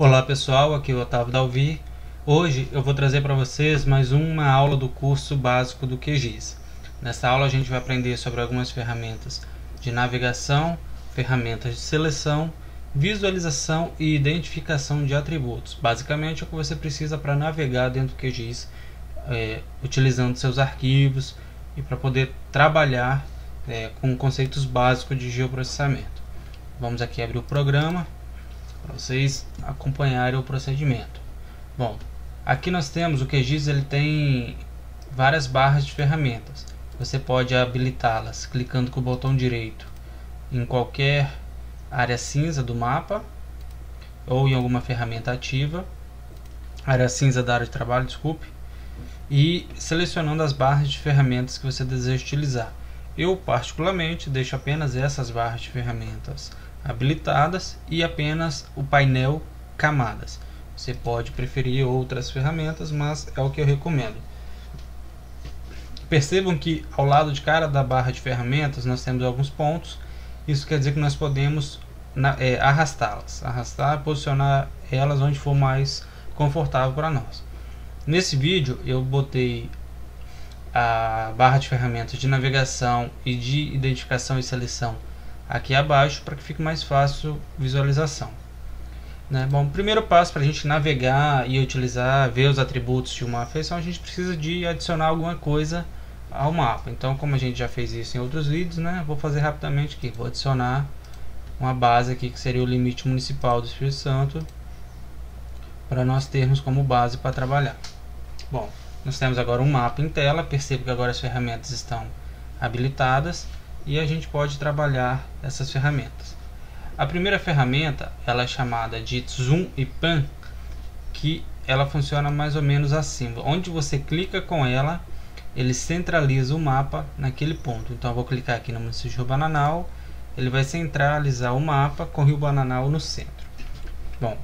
Olá pessoal, aqui é o Otávio Dalvi. Hoje eu vou trazer para vocês mais uma aula do curso básico do QGIS. Nessa aula a gente vai aprender sobre algumas ferramentas de navegação, ferramentas de seleção, visualização e identificação de atributos. Basicamente é o que você precisa para navegar dentro do QGIS, utilizando seus arquivos e para poder trabalhar com conceitos básicos de geoprocessamento. Vamos aqui abrir o programa para vocês acompanharem o procedimento. Bom, aqui nós temos o QGIS, ele tem várias barras de ferramentas. Você pode habilitá-las clicando com o botão direito em qualquer área cinza do mapa ou em alguma ferramenta ativa, área cinza da área de trabalho, desculpe, e selecionando as barras de ferramentas que você deseja utilizar. Eu particularmente deixo apenas essas barras de ferramentas habilitadas e apenas o painel camadas. Você pode preferir outras ferramentas, mas é o que eu recomendo. Percebam que ao lado de cada barra de ferramentas nós temos alguns pontos. Isso quer dizer que nós podemos arrastá-las, posicionar elas onde for mais confortável para nós. Nesse vídeo eu botei a barra de ferramentas de navegação e de identificação e seleção aqui abaixo para que fique mais fácil visualização, né? Bom, primeiro passo para a gente navegar e utilizar, ver os atributos de uma afeição, a gente precisa de adicionar alguma coisa ao mapa. Então, como a gente já fez isso em outros vídeos, né, vou fazer rapidamente aqui. Vou adicionar uma base aqui que seria o limite municipal do Espírito Santo, para nós termos como base para trabalhar. Bom, nós temos agora um mapa em tela. Percebo que agora as ferramentas estão habilitadas e a gente pode trabalhar essas ferramentas. A primeira ferramenta, ela é chamada de Zoom e Pan, que ela funciona mais ou menos assim. Onde você clica com ela, ele centraliza o mapa naquele ponto. Então eu vou clicar aqui no município de Rio Bananal, ele vai centralizar o mapa com Rio Bananal no centro. Bom,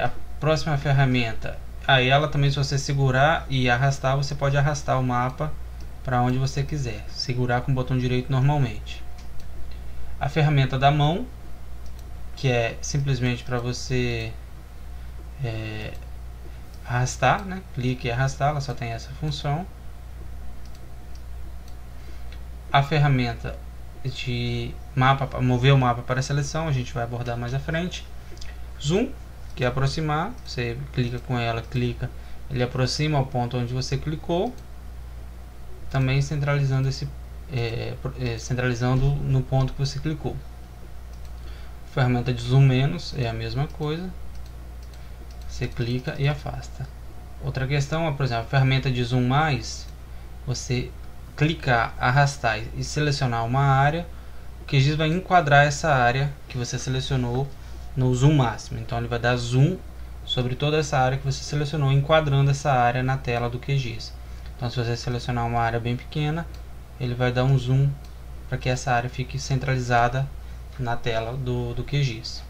a próxima ferramenta, ela também, se você segurar e arrastar, você pode arrastar o mapa para onde você quiser, segurar com o botão direito normalmente. A ferramenta da mão, que é simplesmente para você arrastar, né? Clique e arrastar, ela só tem essa função. A ferramenta de mapa, para mover o mapa para a seleção, a gente vai abordar mais à frente. Zoom, que é aproximar, você clica com ela, ele aproxima ao ponto onde você clicou, também centralizando centralizando no ponto que você clicou. Ferramenta de zoom menos é a mesma coisa, você clica e afasta. Outra questão é, por exemplo, a ferramenta de zoom mais, você clicar, arrastar e selecionar uma área, o QGIS vai enquadrar essa área que você selecionou no zoom máximo. Então ele vai dar zoom sobre toda essa área que você selecionou, enquadrando essa área na tela do QGIS. Então, se você selecionar uma área bem pequena, ele vai dar um zoom para que essa área fique centralizada na tela do QGIS.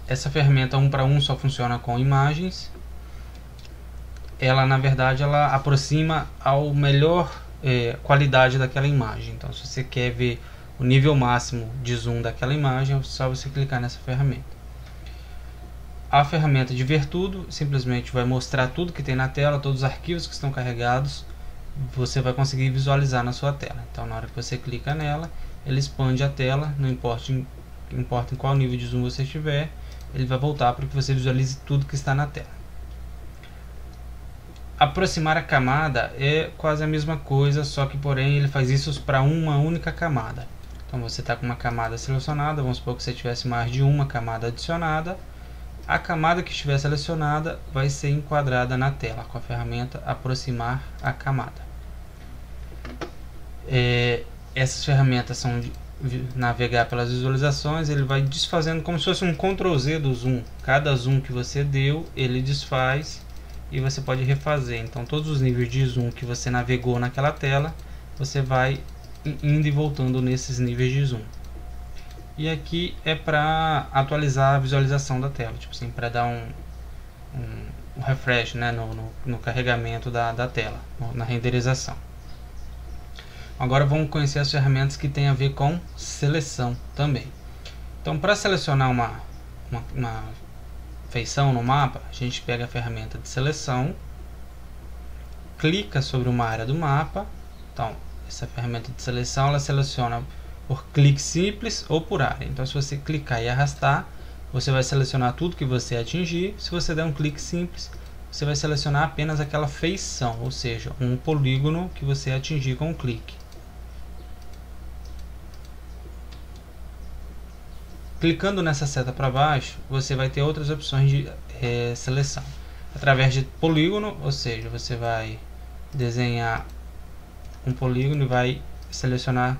Essa ferramenta 1 para 1 só funciona com imagens. Ela, na verdade, ela aproxima ao melhor qualidade daquela imagem. Então, se você quer ver o nível máximo de zoom daquela imagem, é só você clicar nessa ferramenta. A ferramenta de ver tudo simplesmente vai mostrar tudo que tem na tela, todos os arquivos que estão carregados, você vai conseguir visualizar na sua tela. Então, na hora que você clica nela, ele expande a tela, não importa em qual nível de zoom você estiver, ele vai voltar para que você visualize tudo que está na tela. Aproximar a camada é quase a mesma coisa, só que porém ele faz isso para uma única camada. Então, você está com uma camada selecionada, vamos supor que você tivesse mais de uma camada adicionada. A camada que estiver selecionada vai ser enquadrada na tela com a ferramenta aproximar a camada. Essas ferramentas são de navegar pelas visualizações, ele vai desfazendo como se fosse um Ctrl Z do zoom. Cada zoom que você deu, ele desfaz e você pode refazer. Então, todos os níveis de zoom que você navegou naquela tela, você vai indo e voltando nesses níveis de zoom. E aqui é para atualizar a visualização da tela, tipo assim, para dar um refresh, né, no carregamento da tela, na renderização. Agora vamos conhecer as ferramentas que tem a ver com seleção também. Então, para selecionar uma feição no mapa, a gente pega a ferramenta de seleção, clica sobre uma área do mapa. Então, essa ferramenta de seleção, ela seleciona por clique simples ou por área. Então, se você clicar e arrastar, você vai selecionar tudo que você atingir. Se você der um clique simples, você vai selecionar apenas aquela feição, ou seja, um polígono que você atingir com um clique. Clicando nessa seta para baixo, você vai ter outras opções de seleção. Através de polígono, ou seja, você vai desenhar um polígono e vai selecionar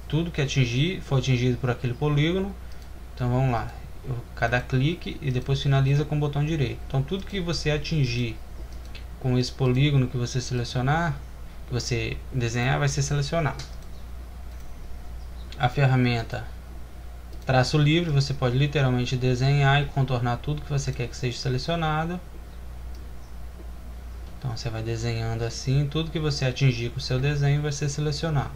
tudo que for atingido por aquele polígono. Então vamos lá, cada clique e depois finaliza com o botão direito. Então tudo que você atingir com esse polígono que você selecionar, que você desenhar, vai ser selecionado. A ferramenta traço livre, você pode literalmente desenhar e contornar tudo que você quer que seja selecionado. Então você vai desenhando assim, tudo que você atingir com o seu desenho vai ser selecionado.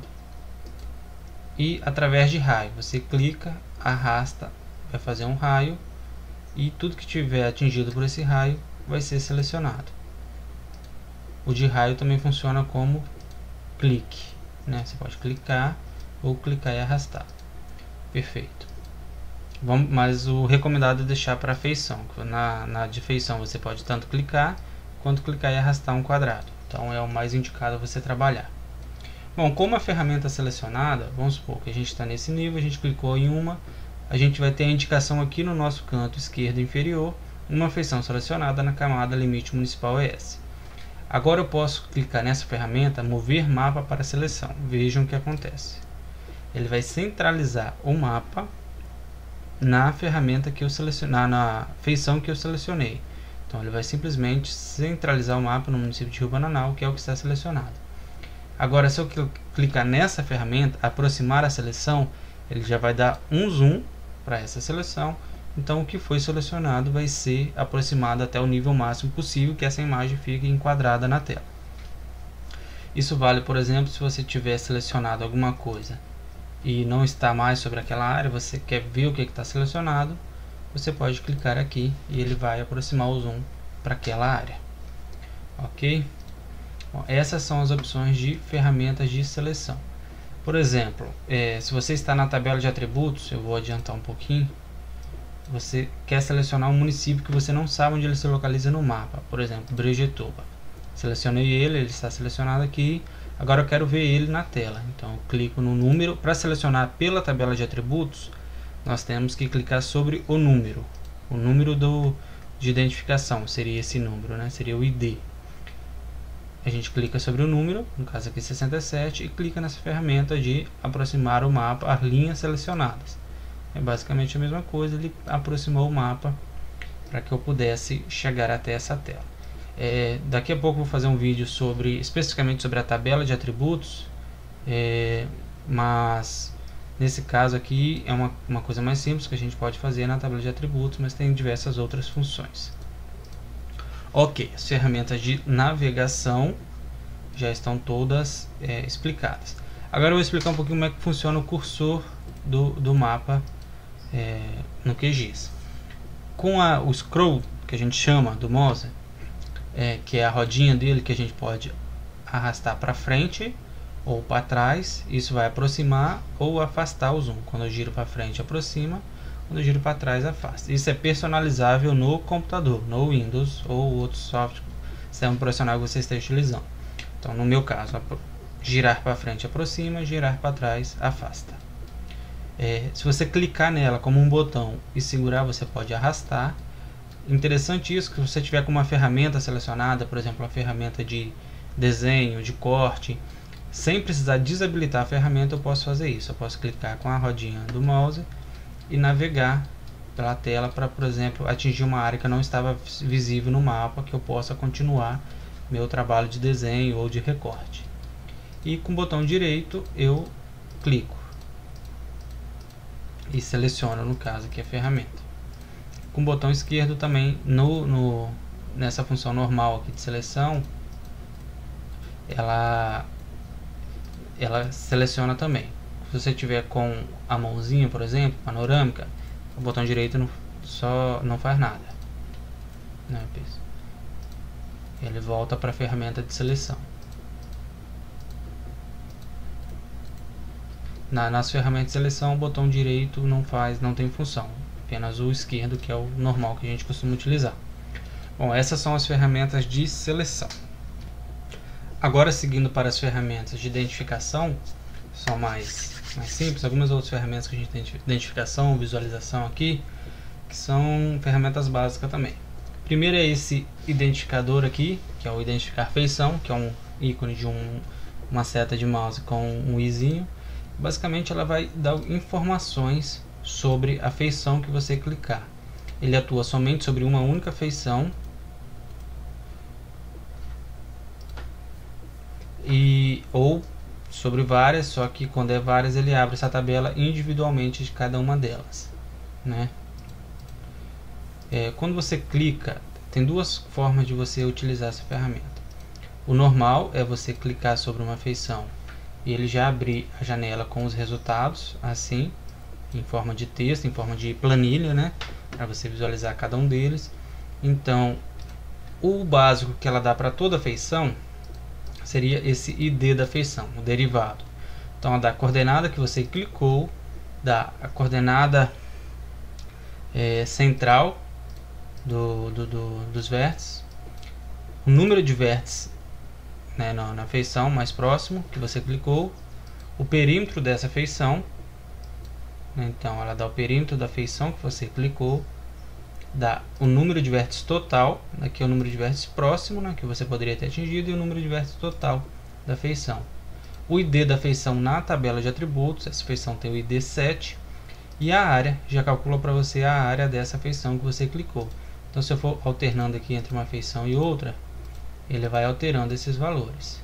E através de raio, você clica, arrasta, vai fazer um raio e tudo que tiver atingido por esse raio vai ser selecionado. O de raio também funciona como clique, né? Você pode clicar ou clicar e arrastar. Perfeito. Mas o recomendado é deixar para feição. Na de feição você pode tanto clicar quanto clicar e arrastar um quadrado. Então é o mais indicado você trabalhar. Bom, como a ferramenta selecionada, vamos supor que a gente está nesse nível, a gente clicou em uma, a gente vai ter a indicação aqui no nosso canto esquerdo inferior, uma feição selecionada na camada limite municipal ES. Agora eu posso clicar nessa ferramenta, mover mapa para seleção. Vejam o que acontece. Ele vai centralizar o mapa na ferramenta que eu selecionar, na feição que eu selecionei. Então ele vai simplesmente centralizar o mapa no município de Rio Bananal, que é o que está selecionado. Agora, se eu clicar nessa ferramenta, aproximar a seleção, ele já vai dar um zoom para essa seleção. Então o que foi selecionado vai ser aproximado até o nível máximo possível, que essa imagem fique enquadrada na tela. Isso vale, por exemplo, se você tiver selecionado alguma coisa e não está mais sobre aquela área, você quer ver o que está selecionado, você pode clicar aqui e ele vai aproximar o zoom para aquela área. Ok? Bom, essas são as opções de ferramentas de seleção. Por exemplo, se você está na tabela de atributos, eu vou adiantar um pouquinho, você quer selecionar um município que você não sabe onde ele se localiza no mapa, por exemplo, Brejetuba. Selecionei ele está selecionado aqui. Agora eu quero ver ele na tela, então eu clico no número. Para selecionar pela tabela de atributos, nós temos que clicar sobre o número de identificação, seria esse número, né? Seria o ID. A gente clica sobre o número, no caso aqui 67, e clica nessa ferramenta de aproximar o mapa às linhas selecionadas. É basicamente a mesma coisa, ele aproximou o mapa para que eu pudesse chegar até essa tela. Daqui a pouco eu vou fazer um vídeo especificamente sobre a tabela de atributos, mas nesse caso aqui é uma coisa mais simples que a gente pode fazer na tabela de atributos, mas tem diversas outras funções. Ok, as ferramentas de navegação já estão todas explicadas. Agora eu vou explicar um pouquinho como é que funciona o cursor do mapa no QGIS. Com o scroll, que a gente chama do mouse, que é a rodinha dele que a gente pode arrastar para frente ou para trás, isso vai aproximar ou afastar o zoom. Quando eu giro para frente aproxima, quando eu giro para trás afasta. Isso é personalizável no computador, no Windows ou outro software, sistema operacional que você esteja utilizando. Então no meu caso, girar para frente aproxima, girar para trás afasta. Se você clicar nela como um botão e segurar, você pode arrastar. Interessante isso, que se você tiver com uma ferramenta selecionada, por exemplo, uma ferramenta de desenho, de corte, sem precisar desabilitar a ferramenta, eu posso fazer isso. Eu posso clicar com a rodinha do mouse e navegar pela tela para, por exemplo, atingir uma área que não estava visível no mapa, que eu possa continuar meu trabalho de desenho ou de recorte. E com o botão direito eu clico e seleciono, no caso aqui, a ferramenta. Com o botão esquerdo também, nessa função normal aqui de seleção, ela seleciona também. Se você tiver com a mãozinha, por exemplo, panorâmica, o botão direito não faz nada, né? Ele volta para a ferramenta de seleção. Nas ferramentas de seleção, o botão direito não tem função, apenas o esquerdo, que é o normal que a gente costuma utilizar. Bom, essas são as ferramentas de seleção. Agora, seguindo para as ferramentas de identificação, são mais simples. Algumas outras ferramentas que a gente tem de identificação, visualização aqui, que são ferramentas básicas também. Primeiro é esse identificador aqui, que é o identificar feição, que é um ícone de uma seta de mouse com um izinho. Basicamente ela vai dar informações sobre a feição que você clicar. Ele atua somente sobre uma única feição ou sobre várias, só que quando é várias ele abre essa tabela individualmente de cada uma delas, né? Quando você clica, tem duas formas de você utilizar essa ferramenta. O normal é você clicar sobre uma feição e ele já abrir a janela com os resultados, assim, em forma de texto, em forma de planilha, né? Para você visualizar cada um deles. Então, o básico que ela dá para toda feição seria esse ID da feição, o derivado. Então, ela dá a coordenada que você clicou, dá a coordenada central dos vértices, o número de vértices, né, na feição mais próximo que você clicou, o perímetro dessa feição, né, então ela dá o perímetro da feição que você clicou, dá o número de vértices total, aqui é o número de vértices próximo, né, que você poderia ter atingido, e o número de vértices total da feição. O ID da feição na tabela de atributos, essa feição tem o ID 7, e a área já calcula para você a área dessa feição que você clicou. Então, se eu for alternando aqui entre uma feição e outra, ele vai alterando esses valores.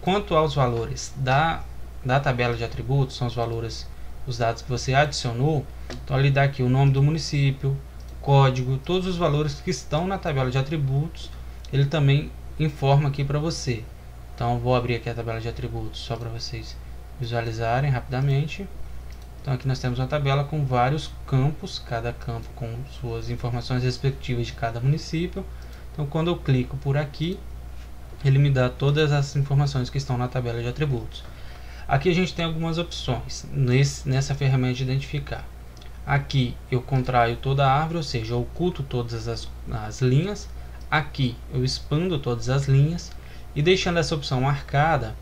Quanto aos valores da tabela de atributos, são os dados que você adicionou. Então, ele dá aqui o nome do município, código, todos os valores que estão na tabela de atributos, ele também informa aqui para você. Então, eu vou abrir aqui a tabela de atributos só para vocês visualizarem rapidamente. Então, aqui nós temos uma tabela com vários campos, cada campo com suas informações respectivas de cada município. Então, quando eu clico por aqui, ele me dá todas as informações que estão na tabela de atributos. Aqui a gente tem algumas opções nessa ferramenta de identificar. Aqui eu contraio toda a árvore, ou seja, eu oculto todas as linhas. Aqui eu expando todas as linhas. E deixando essa opção marcada,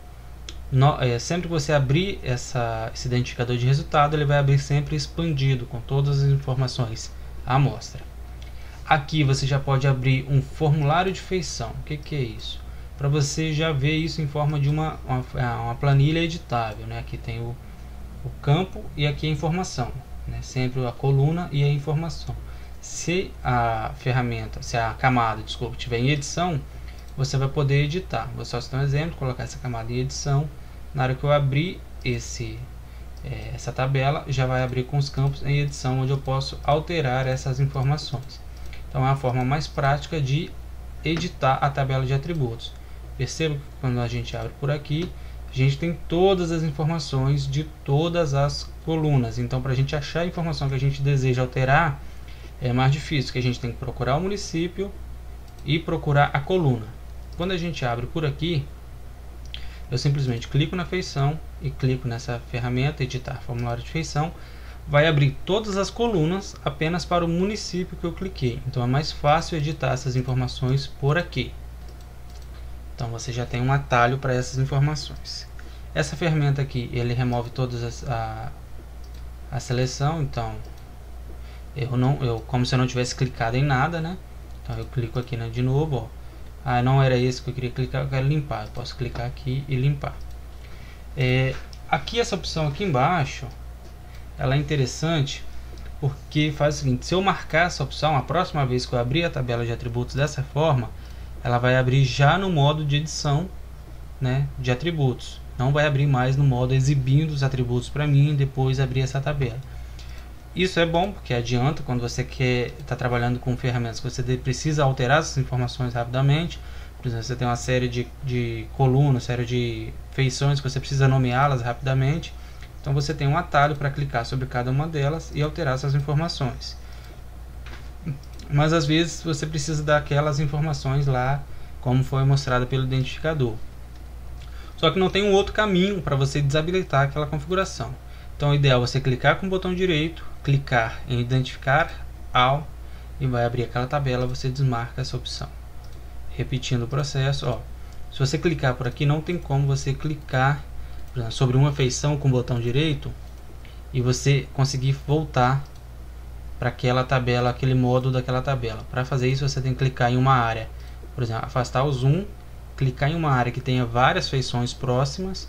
sempre que você abrir esse identificador de resultado, ele vai abrir sempre expandido, com todas as informações à amostra. Aqui você já pode abrir um formulário de feição. O que é isso? Para você já ver isso em forma de uma planilha editável, né? Aqui tem o campo e aqui a informação, né? Sempre a coluna e a informação. Se a camada, tiver em edição, você vai poder editar. Vou só citar um exemplo, colocar essa camada em edição. Na hora que eu abrir essa tabela, já vai abrir com os campos em edição, onde eu posso alterar essas informações. Então é a forma mais prática de editar a tabela de atributos. Perceba que quando a gente abre por aqui, a gente tem todas as informações de todas as colunas. Então, para a gente achar a informação que a gente deseja alterar, é mais difícil, que a gente tem que procurar o município e procurar a coluna. Quando a gente abre por aqui, eu simplesmente clico na feição e clico nessa ferramenta, editar formulário de feição. Vai abrir todas as colunas apenas para o município que eu cliquei. Então é mais fácil editar essas informações por aqui. Então você já tem um atalho para essas informações. Essa ferramenta aqui, ele remove todas a seleção. Então como se eu não tivesse clicado em nada, né? Então eu clico aqui, né, de novo, ó. Não era esse que eu queria clicar, eu quero limpar. Eu posso clicar aqui e limpar. Aqui essa opção aqui embaixo, ela é interessante porque faz o seguinte: se eu marcar essa opção, a próxima vez que eu abrir a tabela de atributos dessa forma, ela vai abrir já no modo de edição, né, de atributos. Não vai abrir mais no modo exibindo os atributos para mim e depois abrir essa tabela. Isso é bom porque adianta quando você está trabalhando com ferramentas que você precisa alterar essas informações rapidamente. Por exemplo, você tem uma série de colunas, série de feições que você precisa nomeá-las rapidamente. Então você tem um atalho para clicar sobre cada uma delas e alterar essas informações. Mas às vezes você precisa daquelas informações lá, como foi mostrado pelo identificador. Só que não tem um outro caminho para você desabilitar aquela configuração. Então o ideal é você clicar com o botão direito, clicar em identificar all e vai abrir aquela tabela, você desmarca essa opção. Repetindo o processo, ó, se você clicar por aqui, não tem como você clicar, por exemplo, sobre uma feição com o botão direito e você conseguir voltar para aquela tabela, aquele módulo daquela tabela. Para fazer isso, você tem que clicar em uma área, por exemplo, afastar o zoom, clicar em uma área que tenha várias feições próximas,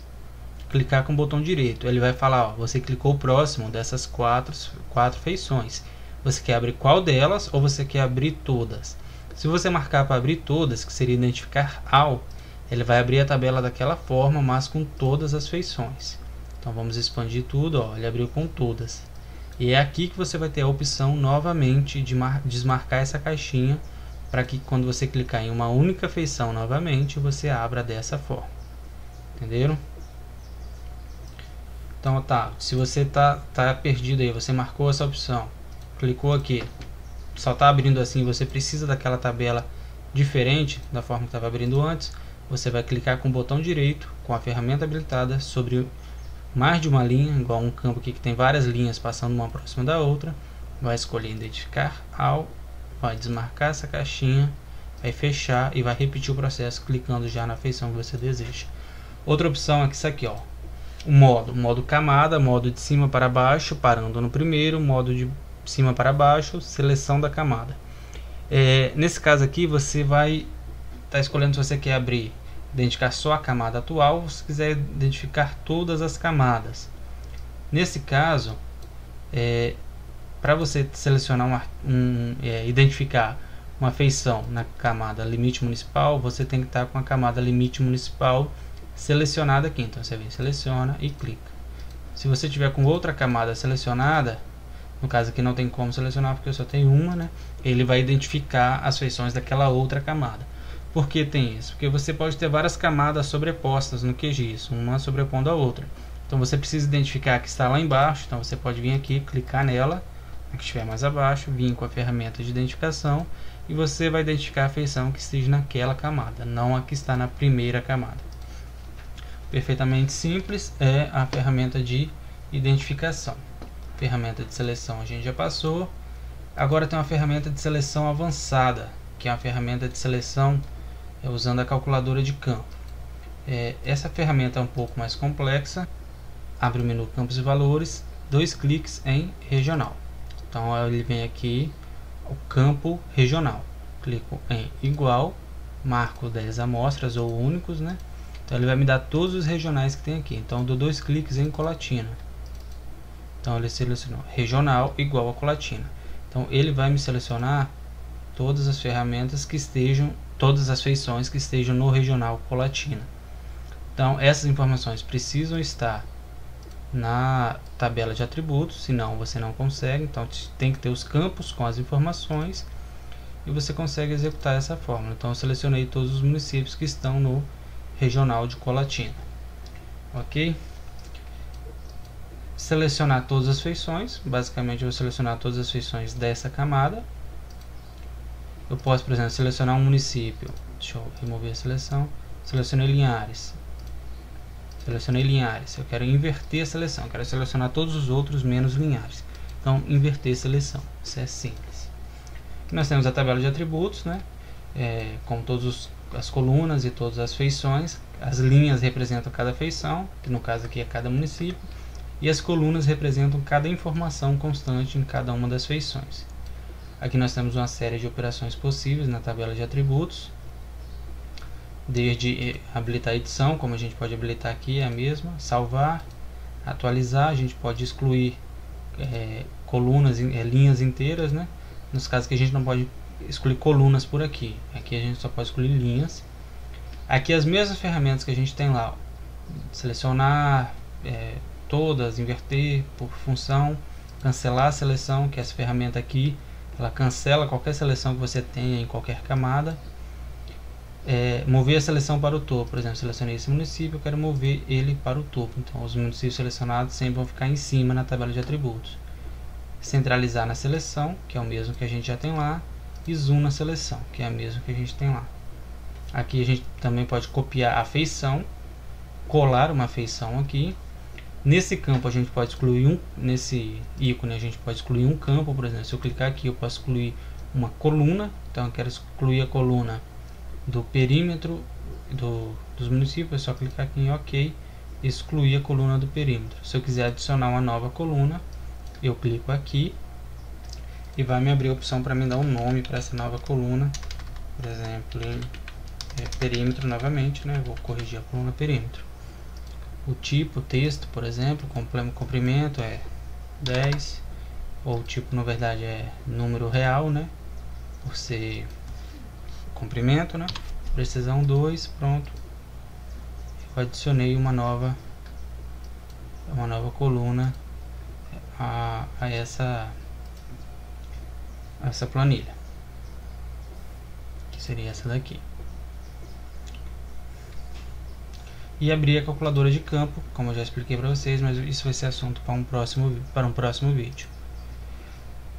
clicar com o botão direito. Ele vai falar, ó, você clicou próximo dessas quatro feições. Você quer abrir qual delas ou você quer abrir todas? Se você marcar para abrir todas, que seria identificar all, ele vai abrir a tabela daquela forma, mas com todas as feições. Então vamos expandir tudo, ó, ele abriu com todas. E é aqui que você vai ter a opção novamente de desmarcar essa caixinha, para que quando você clicar em uma única feição novamente, você abra dessa forma. Entenderam? Então tá, se você tá perdido aí, você marcou essa opção, clicou aqui, só está abrindo assim, você precisa daquela tabela diferente da forma que estava abrindo antes, você vai clicar com o botão direito, com a ferramenta habilitada, sobre mais de uma linha, igual um campo aqui que tem várias linhas passando uma próxima da outra, vai escolher identificar all, vai desmarcar essa caixinha, vai fechar e vai repetir o processo clicando já na feição que você deseja. Outra opção é isso aqui, ó, o modo camada, modo de cima para baixo, parando no primeiro, modo de cima para baixo, seleção da camada. Nesse caso aqui você vai estar escolhendo se você quer abrir, identificar só a camada atual ou se quiser identificar todas as camadas. Nesse caso, para você selecionar identificar uma feição na camada limite municipal, você tem que estar com a camada limite municipal selecionada aqui. Então você vem, seleciona e clica. Se você tiver com outra camada selecionada, no caso aqui não tem como selecionar porque eu só tenho uma, né? Ele vai identificar as feições daquela outra camada. Por que tem isso? Porque você pode ter várias camadas sobrepostas no QGIS, uma sobrepondo a outra. Então você precisa identificar a que está lá embaixo, então você pode vir aqui, clicar nela, a que estiver mais abaixo, vir com a ferramenta de identificação e você vai identificar a feição que esteja naquela camada, não a que está na primeira camada. Perfeitamente simples é a ferramenta de identificação. Ferramenta de seleção a gente já passou. Agora tem uma ferramenta de seleção avançada, que é uma ferramenta de seleção usando a calculadora de campo. Essa ferramenta é um pouco mais complexa. Abre o menu Campos e Valores, 2 cliques em Regional. Então ele vem aqui o campo regional. Clico em igual, marco 10 amostras ou únicos, né? Então ele vai me dar todos os regionais que tem aqui. Então eu dou 2 cliques em Colatina. Então ele selecionou regional igual a Colatina. Então ele vai me selecionar todas as ferramentas que estejam, todas as feições que estejam no regional Colatina. Então essas informações precisam estar na tabela de atributos, senão você não consegue. Então tem que ter os campos com as informações e você consegue executar essa fórmula. Então eu selecionei todos os municípios que estão no regional de Colatina. Ok? Selecionar todas as feições. Basicamente eu vou selecionar todas as feições dessa camada. Eu posso, por exemplo, selecionar um município. Deixa eu remover a seleção. Selecionei Linhares. Selecionei Linhares. Eu quero inverter a seleção. Eu quero selecionar todos os outros menos Linhares. Então, inverter seleção. Isso é simples. Aqui nós temos a tabela de atributos, né? Com todas as colunas e todas as feições. As linhas representam cada feição, que no caso aqui é cada município. E as colunas representam cada informação constante em cada uma das feições. Aqui nós temos uma série de operações possíveis na tabela de atributos. Desde habilitar a edição, como a gente pode habilitar aqui, é a mesma. Salvar, atualizar, a gente pode excluir colunas, linhas inteiras, né? Nos casos que a gente não pode excluir colunas por aqui. Aqui a gente só pode excluir linhas. Aqui as mesmas ferramentas que a gente tem lá. Selecionar todas, inverter por função, cancelar a seleção, que é essa ferramenta aqui. Ela cancela qualquer seleção que você tenha em qualquer camada. mover a seleção para o topo. Por exemplo, selecionei esse município, eu quero mover ele para o topo. Então os municípios selecionados sempre vão ficar em cima na tabela de atributos. Centralizar na seleção, que é o mesmo que a gente já tem lá, e zoom na seleção, que é o mesmo que a gente tem lá. Aqui a gente também pode copiar a feição, colar uma feição aqui. Nesse campo a gente pode excluir nesse ícone a gente pode excluir um campo. Por exemplo, se eu clicar aqui eu posso excluir uma coluna. Então eu quero excluir a coluna do perímetro dos municípios. É só clicar aqui em OK e excluir a coluna do perímetro. Se eu quiser adicionar uma nova coluna, eu clico aqui e vai me abrir a opção para me dar um nome para essa nova coluna. Por exemplo, perímetro novamente, né? Vou corrigir a coluna perímetro. O tipo, texto, por exemplo, comprimento é 10, ou o tipo na verdade é número real, né? Por ser comprimento, né? Precisão 2, pronto. Eu adicionei uma nova coluna a essa planilha, que seria essa daqui. E abrir a calculadora de campo, como eu já expliquei para vocês, mas isso vai ser assunto para um próximo vídeo.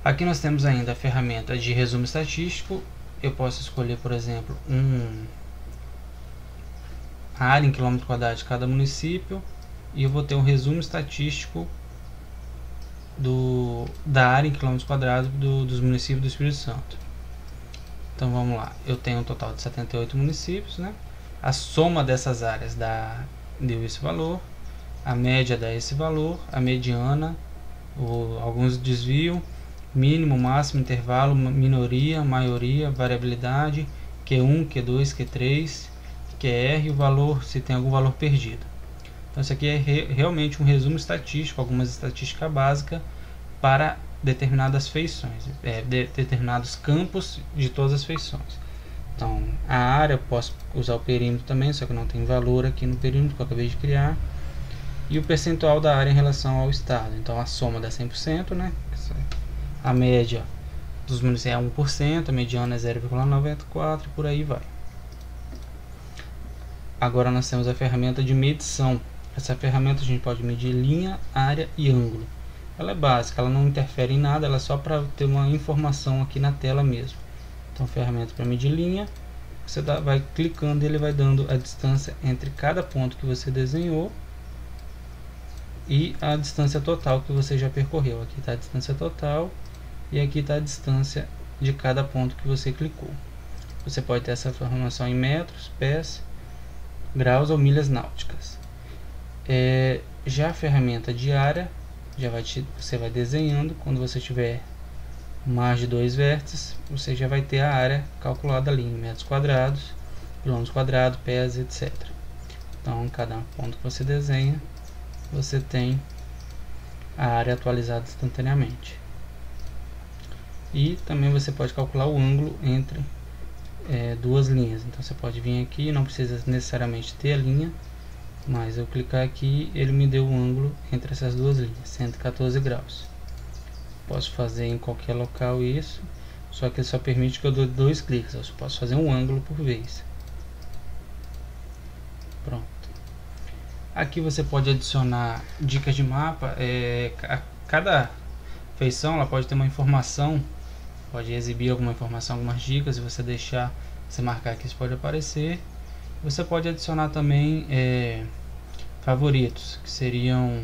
Aqui nós temos ainda a ferramenta de resumo estatístico. Eu posso escolher, por exemplo, a área em quilômetro quadrado de cada município, e eu vou ter um resumo estatístico da área em quilômetros quadrados dos municípios do Espírito Santo. Então vamos lá, eu tenho um total de 78 municípios, né? A soma dessas áreas deu esse valor, a média dá esse valor, a mediana, alguns desvio, mínimo, máximo, intervalo, minoria, maioria, variabilidade, Q1, Q2, Q3, QR e o valor, se tem algum valor perdido. Então isso aqui é realmente um resumo estatístico, algumas estatísticas básicas para determinadas feições, determinados campos de todas as feições. Então a área, eu posso usar o perímetro também, só que não tem valor aqui no perímetro que eu acabei de criar. E o percentual da área em relação ao estado. Então a soma dá 100%, né? A média dos municípios é 1%, a mediana é 0,94%, por aí vai. Agora nós temos a ferramenta de medição. Essa ferramenta a gente pode medir linha, área e ângulo. Ela é básica, ela não interfere em nada, ela é só para ter uma informação aqui na tela mesmo. Então, ferramenta para medir linha, você vai clicando e ele vai dando a distância entre cada ponto que você desenhou e a distância total que você já percorreu. Aqui está a distância total e aqui está a distância de cada ponto que você clicou. Você pode ter essa informação em metros, pés, graus ou milhas náuticas. Já a ferramenta de área, você vai desenhando. Quando você tiver mais de 2 vértices, você já vai ter a área calculada ali em metros quadrados, quilômetros quadrados, pés, etc. Então, cada ponto que você desenha, você tem a área atualizada instantaneamente. E também você pode calcular o ângulo entre duas linhas. Então você pode vir aqui, não precisa necessariamente ter a linha, mas eu clicar aqui, ele me deu o ângulo entre essas duas linhas, 114 graus. Posso fazer em qualquer local isso, só que ele só permite que eu dê 2 cliques. Eu só posso fazer um ângulo por vez. Pronto. Aqui você pode adicionar dicas de mapa. Cada feição ela pode ter uma informação, pode exibir alguma informação, algumas dicas. Se você deixar, você marcar aqui, isso pode aparecer. Você pode adicionar também favoritos, que seriam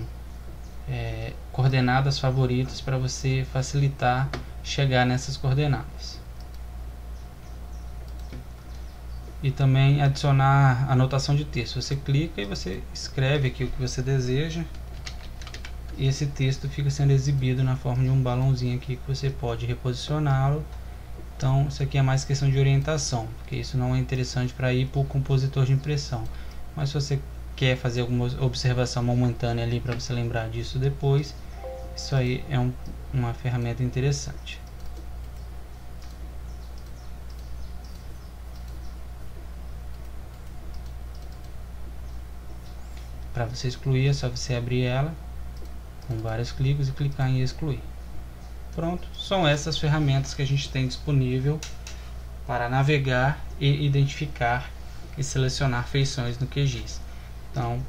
coordenadas favoritas para você facilitar chegar nessas coordenadas. E também adicionar anotação de texto. Você clica e você escreve aqui o que você deseja, e esse texto fica sendo exibido na forma de um balãozinho aqui que você pode reposicioná-lo. Então isso aqui é mais questão de orientação, porque isso não é interessante para ir para o compositor de impressão. Mas se você quer fazer alguma observação momentânea ali para você lembrar disso depois, isso aí é uma ferramenta interessante. Para você excluir, é só você abrir ela com vários cliques e clicar em excluir. Pronto, são essas ferramentas que a gente tem disponível para navegar e identificar e selecionar feições no QGIS. Então,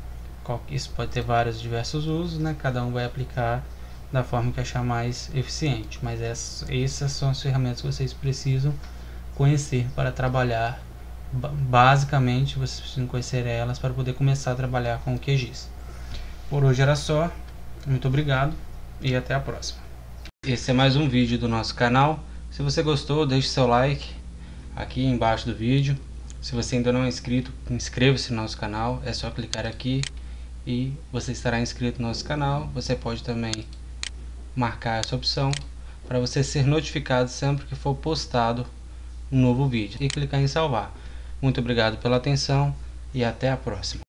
isso pode ter vários diversos usos, né? Cada um vai aplicar da forma que achar mais eficiente, mas essas são as ferramentas que vocês precisam conhecer para trabalhar. Basicamente, vocês precisam conhecer elas para poder começar a trabalhar com o QGIS. Por hoje era só, muito obrigado e até a próxima. Esse é mais um vídeo do nosso canal. Se você gostou, deixe seu like aqui embaixo do vídeo. Se você ainda não é inscrito, inscreva-se no nosso canal, é só clicar aqui e você estará inscrito no nosso canal. Você pode também marcar essa opção para você ser notificado sempre que for postado um novo vídeo e clicar em salvar. Muito obrigado pela atenção e até a próxima.